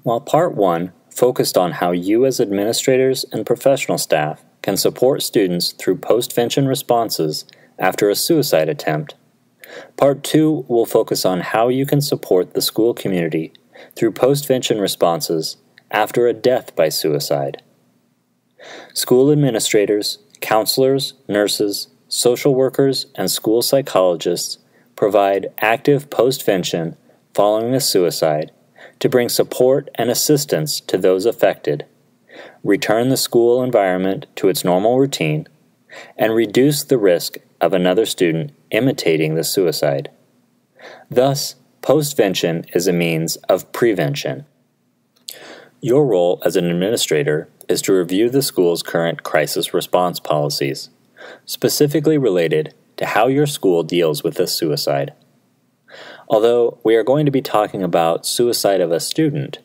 While Part 1 focused on how you as administrators and professional staff can support students through postvention responses after a suicide attempt, Part 2 will focus on how you can support the school community through postvention responses after a death by suicide. School administrators, counselors, nurses, social workers, and school psychologists provide active postvention following a suicide to bring support and assistance to those affected, return the school environment to its normal routine, and reduce the risk of another student imitating the suicide. Thus, postvention is a means of prevention. Your role as an administrator is to review the school's current crisis response policies, specifically related to how your school deals with a suicide. Although we are going to be talking about suicide of a student,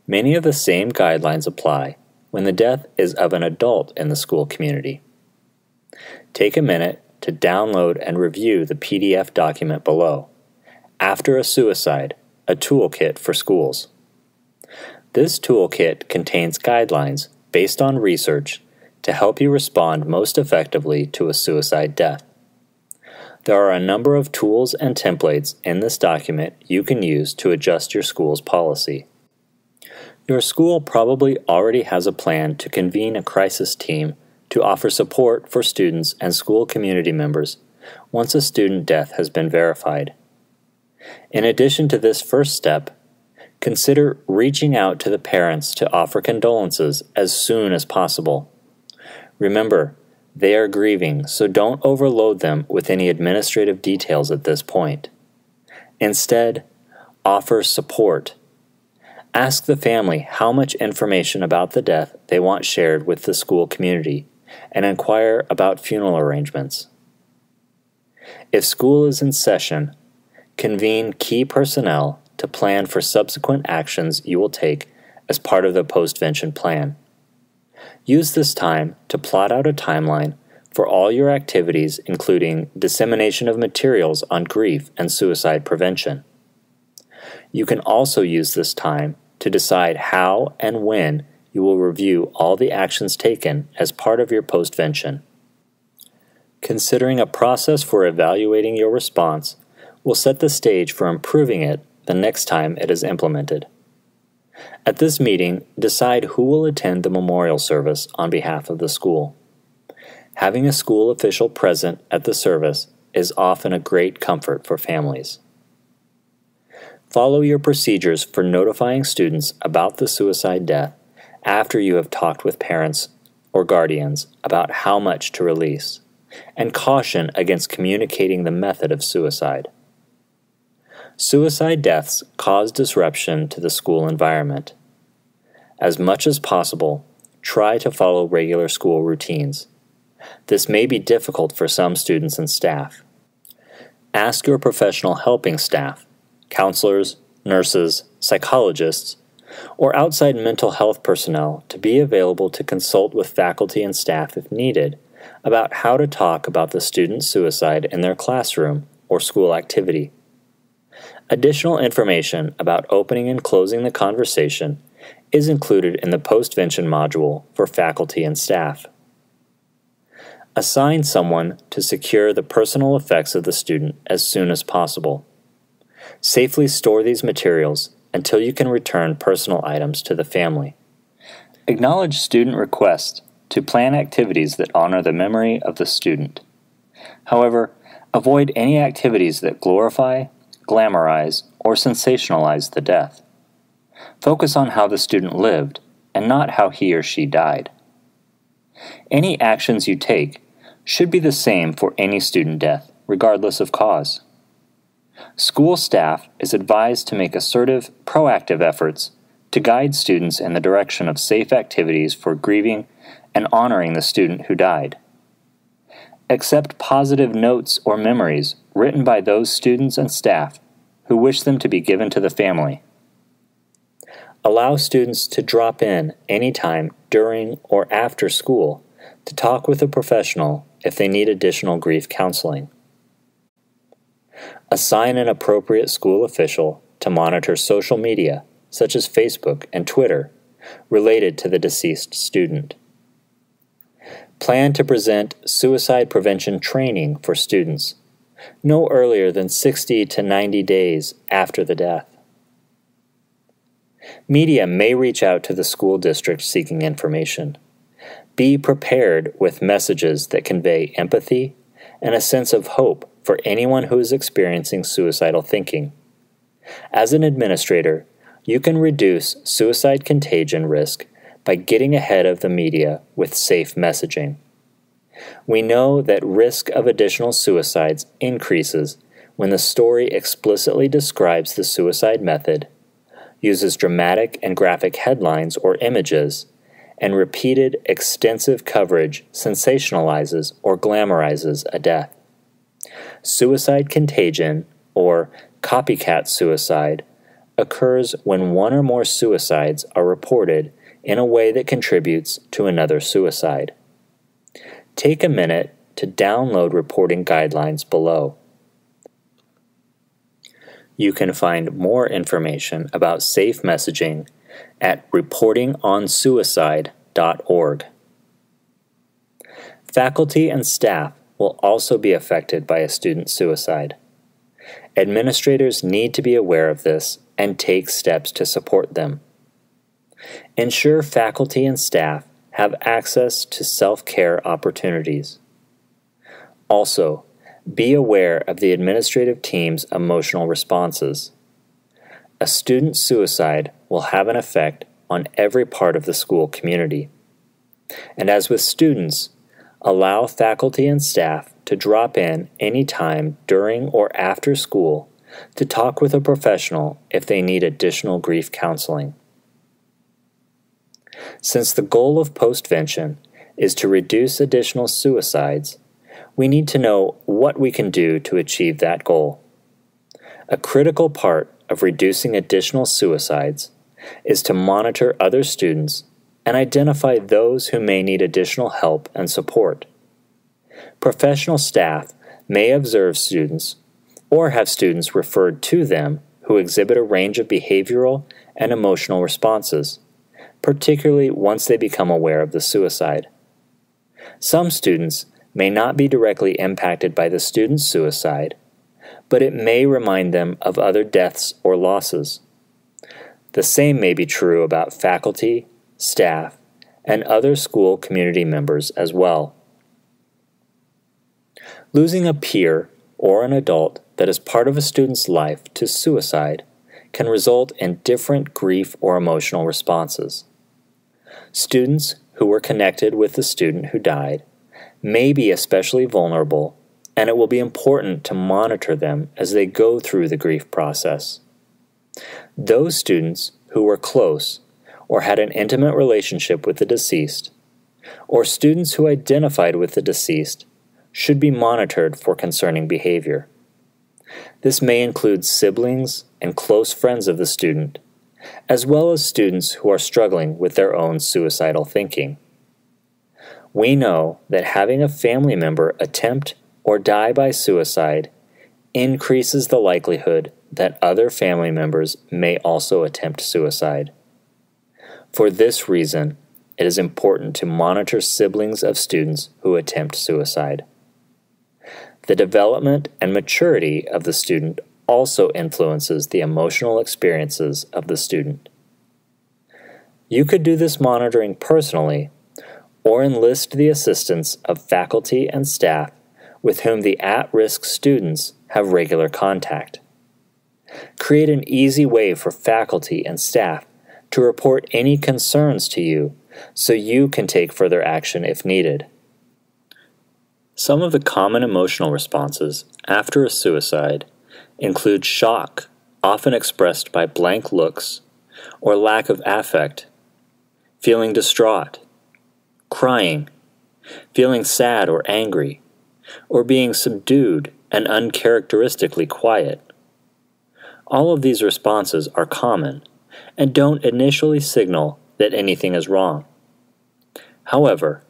many of the same guidelines apply when the death is of an adult in the school community. Take a minute to download and review the PDF document below, After a Suicide, a Toolkit for Schools. This toolkit contains guidelines based on research to help you respond most effectively to a suicide death. There are a number of tools and templates in this document you can use to adjust your school's policy. Your school probably already has a plan to convene a crisis team to offer support for students and school community members once a student death has been verified. In addition to this first step, consider reaching out to the parents to offer condolences as soon as possible. Remember, they are grieving, so don't overload them with any administrative details at this point. Instead, offer support. Ask the family how much information about the death they want shared with the school community, and inquire about funeral arrangements. If school is in session, convene key personnel to plan for subsequent actions you will take as part of the postvention plan. Use this time to plot out a timeline for all your activities, including dissemination of materials on grief and suicide prevention. You can also use this time to decide how and when you will review all the actions taken as part of your postvention. Considering a process for evaluating your response will set the stage for improving it the next time it is implemented. At this meeting, decide who will attend the memorial service on behalf of the school. Having a school official present at the service is often a great comfort for families. Follow your procedures for notifying students about the suicide death after you have talked with parents or guardians about how much to release, and caution against communicating the method of suicide. Suicide deaths cause disruption to the school environment. As much as possible, try to follow regular school routines. This may be difficult for some students and staff. Ask your professional helping staff, counselors, nurses, psychologists, or outside mental health personnel to be available to consult with faculty and staff if needed about how to talk about the student's suicide in their classroom or school activity. Additional information about opening and closing the conversation is included in the postvention module for faculty and staff. Assign someone to secure the personal effects of the student as soon as possible. Safely store these materials until you can return personal items to the family. Acknowledge student requests to plan activities that honor the memory of the student. However, avoid any activities that glorify, glamorize, or sensationalize the death. Focus on how the student lived and not how he or she died. Any actions you take should be the same for any student death, regardless of cause. School staff is advised to make assertive, proactive efforts to guide students in the direction of safe activities for grieving and honoring the student who died. Accept positive notes or memories written by those students and staff who wish them to be given to the family. Allow students to drop in anytime during or after school to talk with a professional if they need additional grief counseling. Assign an appropriate school official to monitor social media, such as Facebook and Twitter, related to the deceased student. Plan to present suicide prevention training for students no earlier than 60 to 90 days after the death. Media may reach out to the school district seeking information. Be prepared with messages that convey empathy and a sense of hope for anyone who is experiencing suicidal thinking. As an administrator, you can reduce suicide contagion risk by getting ahead of the media with safe messaging. We know that risk of additional suicides increases when the story explicitly describes the suicide method, uses dramatic and graphic headlines or images, and repeated extensive coverage sensationalizes or glamorizes a death. Suicide contagion, or copycat suicide, occurs when one or more suicides are reported in a way that contributes to another suicide. Take a minute to download reporting guidelines below. You can find more information about safe messaging at reportingonsuicide.org. Faculty and staff will also be affected by a student suicide. Administrators need to be aware of this and take steps to support them. Ensure faculty and staff have access to self-care opportunities. Also, be aware of the administrative team's emotional responses. A student suicide will have an effect on every part of the school community. And as with students, allow faculty and staff to drop in any time during or after school to talk with a professional if they need additional grief counseling. Since the goal of postvention is to reduce additional suicides, we need to know what we can do to achieve that goal. A critical part of reducing additional suicides is to monitor other students and identify those who may need additional help and support. Professional staff may observe students or have students referred to them who exhibit a range of behavioral and emotional responses, particularly once they become aware of the suicide. Some students may not be directly impacted by the student's suicide, but it may remind them of other deaths or losses. The same may be true about faculty, staff, and other school community members as well. Losing a peer or an adult that is part of a student's life to suicide can result in different grief or emotional responses. Students who were connected with the student who died may be especially vulnerable, and it will be important to monitor them as they go through the grief process. Those students who were close or had an intimate relationship with the deceased, or students who identified with the deceased, should be monitored for concerning behavior. This may include siblings and close friends of the student, as well as students who are struggling with their own suicidal thinking. We know that having a family member attempt or die by suicide increases the likelihood that other family members may also attempt suicide. For this reason, it is important to monitor siblings of students who attempt suicide. The development and maturity of the student also influences the emotional experiences of the student. You could do this monitoring personally, or enlist the assistance of faculty and staff with whom the at-risk students have regular contact. Create an easy way for faculty and staff to report any concerns to you so you can take further action if needed. Some of the common emotional responses after a suicide include shock, often expressed by blank looks or lack of affect, feeling distraught, crying, feeling sad or angry, or being subdued and uncharacteristically quiet. All of these responses are common and don't initially signal that anything is wrong. However,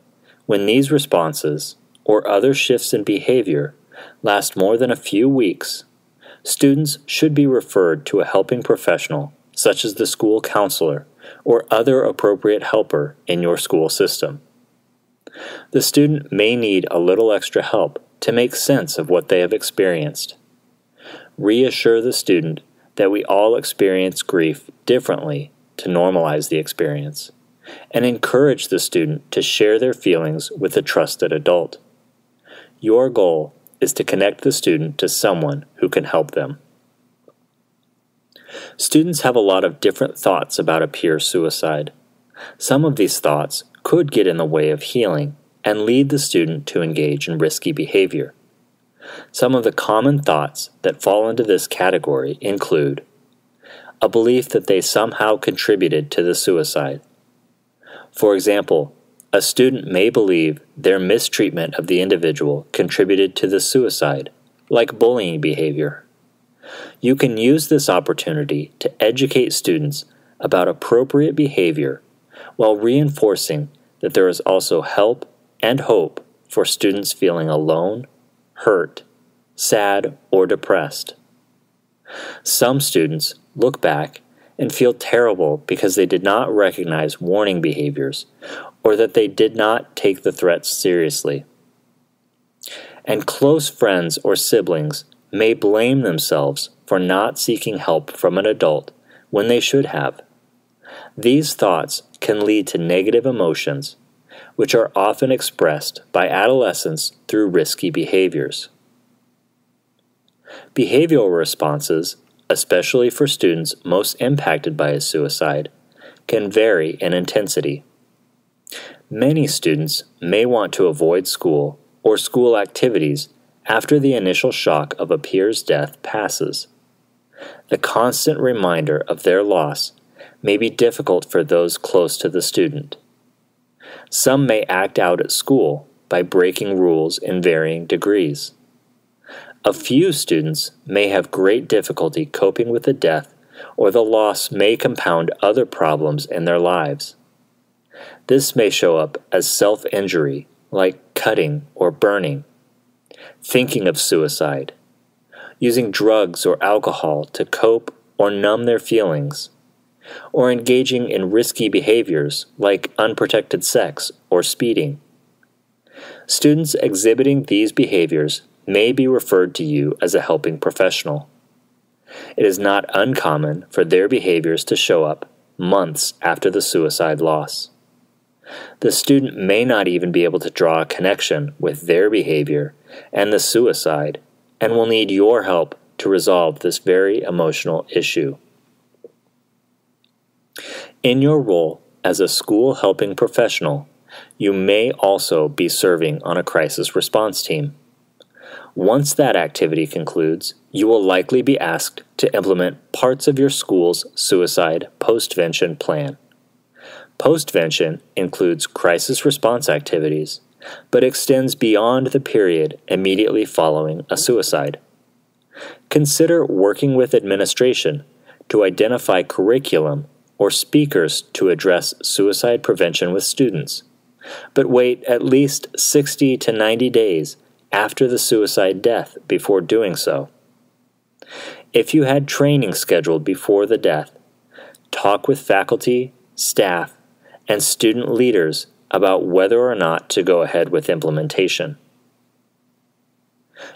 when these responses or other shifts in behavior last more than a few weeks, students should be referred to a helping professional such as the school counselor or other appropriate helper in your school system. The student may need a little extra help to make sense of what they have experienced. Reassure the student that we all experience grief differently to normalize the experience, and encourage the student to share their feelings with a trusted adult. Your goal is to connect the student to someone who can help them. Students have a lot of different thoughts about a peer suicide. Some of these thoughts could get in the way of healing and lead the student to engage in risky behavior. Some of the common thoughts that fall into this category include a belief that they somehow contributed to the suicide. For example, a student may believe their mistreatment of the individual contributed to the suicide, like bullying behavior. You can use this opportunity to educate students about appropriate behavior while reinforcing that there is also help and hope for students feeling alone, hurt, sad, or depressed. Some students look back and feel terrible because they did not recognize warning behaviors or that they did not take the threats seriously. And close friends or siblings may blame themselves for not seeking help from an adult when they should have. These thoughts can lead to negative emotions, which are often expressed by adolescents through risky behaviors. Behavioral responses, especially for students most impacted by a suicide, can vary in intensity. Many students may want to avoid school or school activities after the initial shock of a peer's death passes. The constant reminder of their loss may be difficult for those close to the student. Some may act out at school by breaking rules in varying degrees. A few students may have great difficulty coping with the death, or the loss may compound other problems in their lives. This may show up as self-injury, like cutting or burning, thinking of suicide, using drugs or alcohol to cope or numb their feelings, or engaging in risky behaviors like unprotected sex or speeding. Students exhibiting these behaviors may be referred to you as a helping professional. It is not uncommon for their behaviors to show up months after the suicide loss. The student may not even be able to draw a connection with their behavior and the suicide, and will need your help to resolve this very emotional issue. In your role as a school helping professional, you may also be serving on a crisis response team. Once that activity concludes, you will likely be asked to implement parts of your school's suicide postvention plan. Postvention includes crisis response activities, but extends beyond the period immediately following a suicide. Consider working with administration to identify curriculum or speakers to address suicide prevention with students, but wait at least 60 to 90 days after the suicide death before doing so. If you had training scheduled before the death, talk with faculty, staff, and student leaders about whether or not to go ahead with implementation.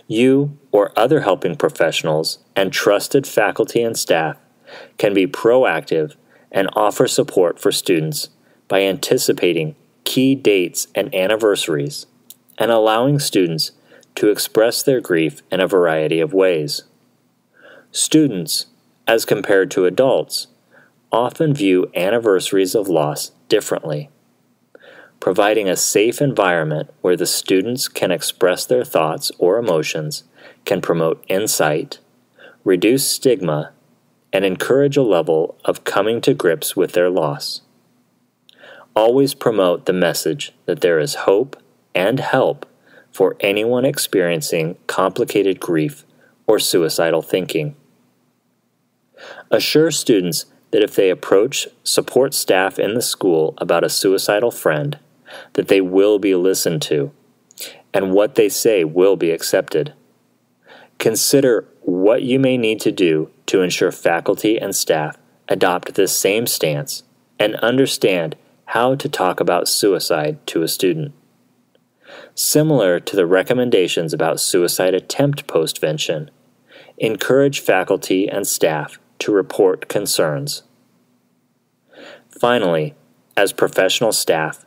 You or other helping professionals and trusted faculty and staff can be proactive and offer support for students by anticipating key dates and anniversaries and allowing students to express their grief in a variety of ways. Students, as compared to adults, often view anniversaries of loss differently. Providing a safe environment where the students can express their thoughts or emotions can promote insight, reduce stigma, and encourage a level of coming to grips with their loss. Always promote the message that there is hope and help for anyone experiencing complicated grief or suicidal thinking. Assure students that if they approach support staff in the school about a suicidal friend, that they will be listened to, and what they say will be accepted. Consider what you may need to do to ensure faculty and staff adopt this same stance and understand how to talk about suicide to a student. Similar to the recommendations about suicide attempt postvention, encourage faculty and staff to report concerns. Finally, as professional staff,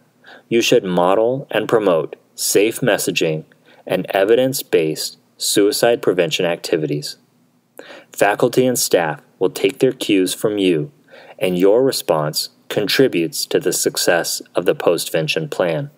you should model and promote safe messaging and evidence-based suicide prevention activities. Faculty and staff will take their cues from you, and your response contributes to the success of the postvention plan.